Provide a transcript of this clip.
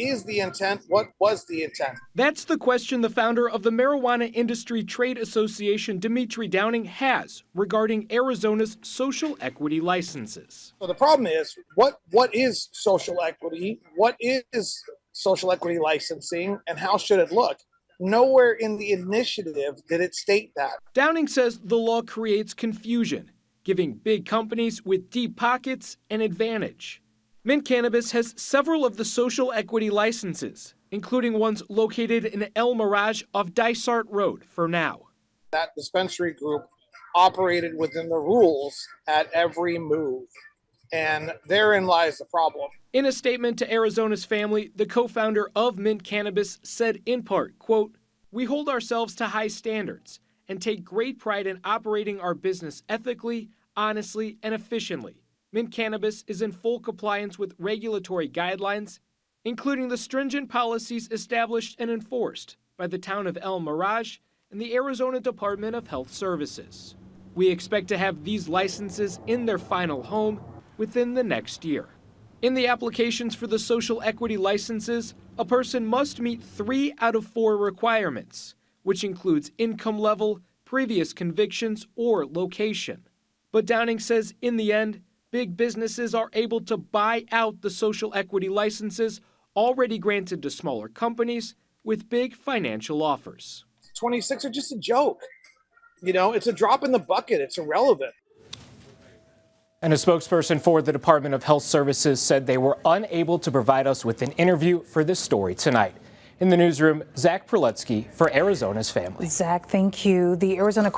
is the intent? What was the intent? That's the question the founder of the Marijuana Industry Trade Association, Dimitri Downing, has regarding Arizona's social equity licenses. So the problem is, what is social equity? What is social equity licensing, and how should it look? Nowhere in the initiative did it state that. Downing says the law creates confusion, giving big companies with deep pockets an advantage. Mint Cannabis has several of the social equity licenses, including ones located in El Mirage off Dysart Road for now. That dispensary group operated within the rules at every move, and therein lies the problem. In a statement to Arizona's Family, the co-founder of Mint Cannabis said in part, quote, "We hold ourselves to high standards and take great pride in operating our business ethically, honestly, and efficiently. Mint Cannabis is in full compliance with regulatory guidelines, including the stringent policies established and enforced by the town of El Mirage and the Arizona Department of Health Services. We expect to have these licenses in their final home within the next year." In the applications for the social equity licenses, a person must meet 3 out of 4 requirements, which includes income level, previous convictions, or location. But Downing says in the end, big businesses are able to buy out the social equity licenses already granted to smaller companies with big financial offers. 26 are just a joke. It's a drop in the bucket. It's irrelevant. And a spokesperson for the Department of Health Services said they were unable to provide us with an interview for this story tonight. In the newsroom, Zach Perletsky for Arizona's Family. Zach, thank you. The Arizona